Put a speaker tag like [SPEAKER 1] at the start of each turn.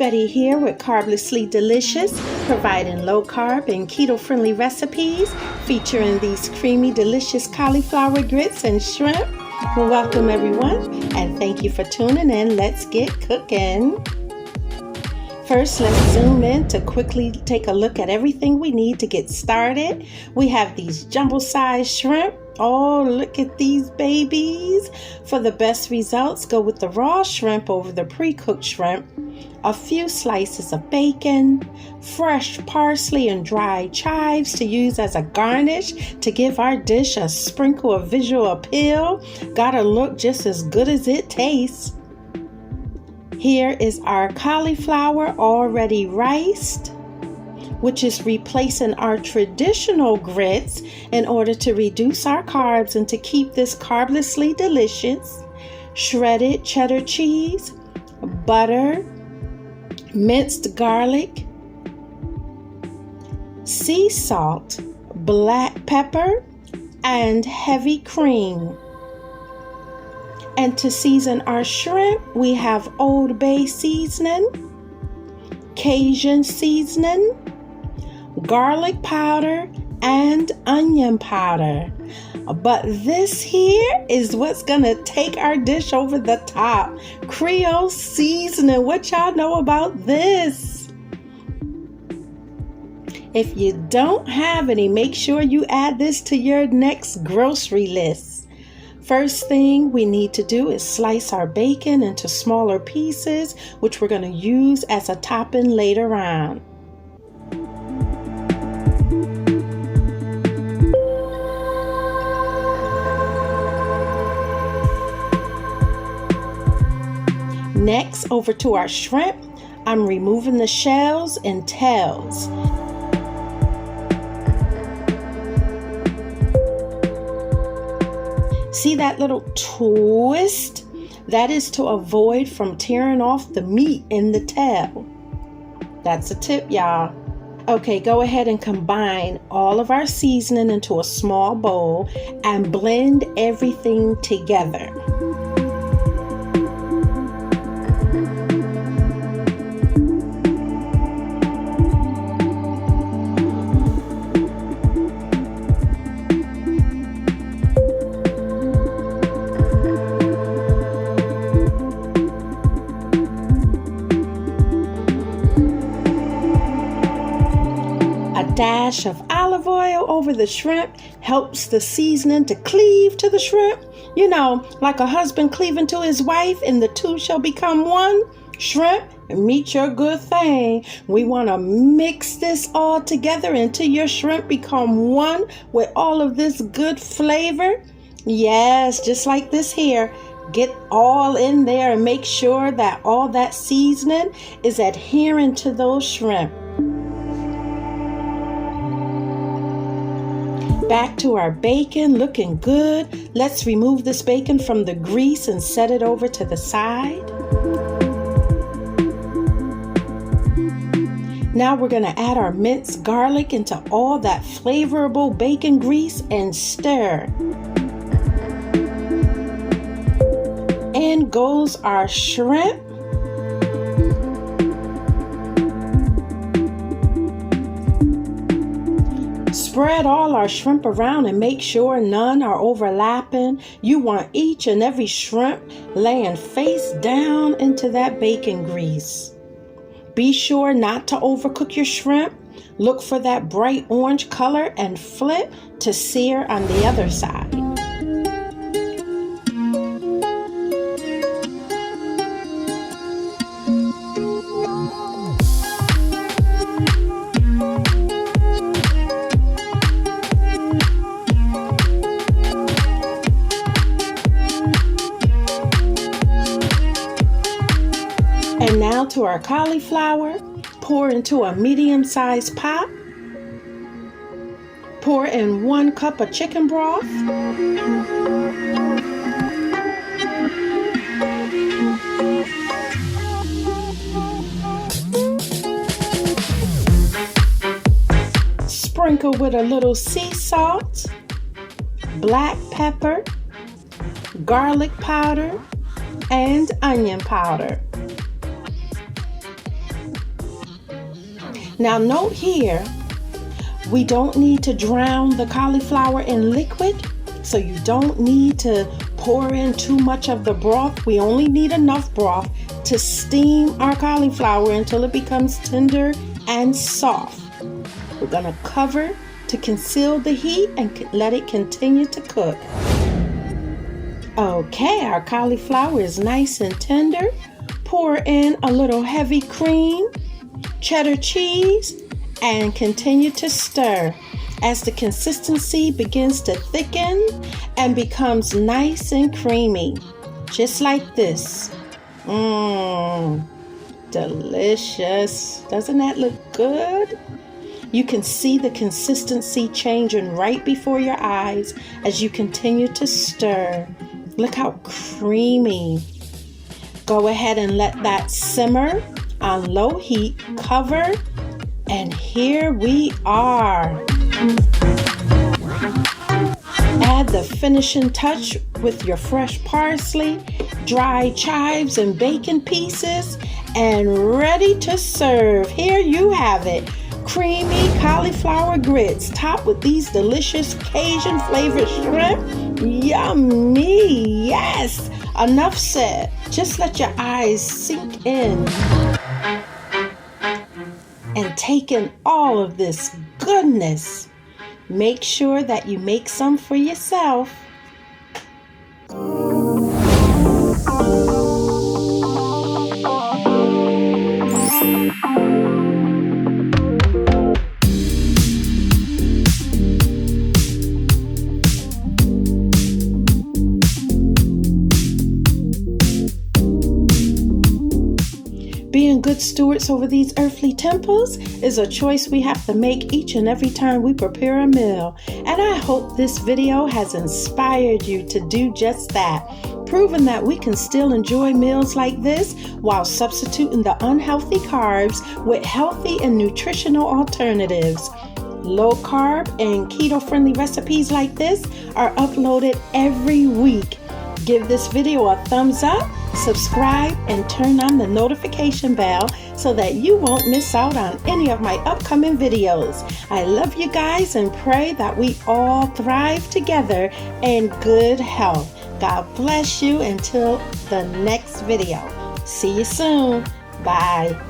[SPEAKER 1] Betty here with Carblessly Delicious, providing low-carb and keto-friendly recipes featuring these creamy, delicious cauliflower grits and shrimp. Well, welcome everyone, and thank you for tuning in. Let's get cooking. First, let's zoom in to quickly take a look at everything we need to get started. We have these jumbo-sized shrimp. Oh, look at these babies. For the best results, go with the raw shrimp over the pre-cooked shrimp. A few slices of bacon, fresh parsley and dried chives to use as a garnish to give our dish a sprinkle of visual appeal. Gotta look just as good as it tastes. Here is our cauliflower already riced, which is replacing our traditional grits in order to reduce our carbs and to keep this carblessly delicious. Shredded cheddar cheese, butter, minced garlic, sea salt, black pepper, and heavy cream. And to season our shrimp, we have Old Bay seasoning, Cajun seasoning, garlic powder, and onion powder. But this here is what's gonna take our dish over the top. Creole seasoning. What y'all know about this? If you don't have any, make sure you add this to your next grocery list. First thing we need to do is slice our bacon into smaller pieces, which we're gonna use as a topping later on. Next, over to our shrimp, I'm removing the shells and tails. See that little twist? That is to avoid from tearing off the meat in the tail. That's a tip, y'all. Okay, go ahead and combine all of our seasoning into a small bowl and blend everything together. Dash of olive oil over the shrimp helps the seasoning to cleave to the shrimp. You know, like a husband cleaving to his wife, and the two shall become one. Shrimp, meet your good thing. We want to mix this all together until your shrimp become one with all of this good flavor. Yes, just like this here. Get all in there and make sure that all that seasoning is adhering to those shrimp. Back to our bacon, looking good. Let's remove this bacon from the grease and set it over to the side. Now we're going to add our minced garlic into all that flavorful bacon grease and stir. In goes our shrimp. Spread all our shrimp around and make sure none are overlapping. You want each and every shrimp laying face down into that bacon grease. Be sure not to overcook your shrimp. Look for that bright orange color and flip to sear on the other side. And now to our cauliflower, pour into a medium-sized pot. Pour in 1 cup of chicken broth. Sprinkle with a little sea salt, black pepper, garlic powder, and onion powder. Now note here, we don't need to drown the cauliflower in liquid, so you don't need to pour in too much of the broth. We only need enough broth to steam our cauliflower until it becomes tender and soft. We're going to cover to conceal the heat and let it continue to cook. Okay, our cauliflower is nice and tender. Pour in a little heavy cream, cheddar cheese, and continue to stir. As the consistency begins to thicken and becomes nice and creamy, just like this. Delicious. Doesn't that look good? You can see the consistency changing right before your eyes as you continue to stir. Look how creamy. Go ahead and let that simmer on low heat, cover, and here we are. Add the finishing touch with your fresh parsley, dry chives, and bacon pieces, and ready to serve. Here you have it. Creamy cauliflower grits topped with these delicious Cajun flavored shrimp. Yummy! Yes! Enough said. Just let your eyes sink in and take in all of this goodness. Make sure that you make some for yourself. Being good stewards over these earthly temples is a choice we have to make each and every time we prepare a meal. And I hope this video has inspired you to do just that, proving that we can still enjoy meals like this while substituting the unhealthy carbs with healthy and nutritional alternatives. Low carb and keto friendly recipes like this are uploaded every week. Give this video a thumbs up, subscribe, and turn on the notification bell so that you won't miss out on any of my upcoming videos. I love you guys and pray that we all thrive together in good health. God bless you until the next video. See you soon. Bye.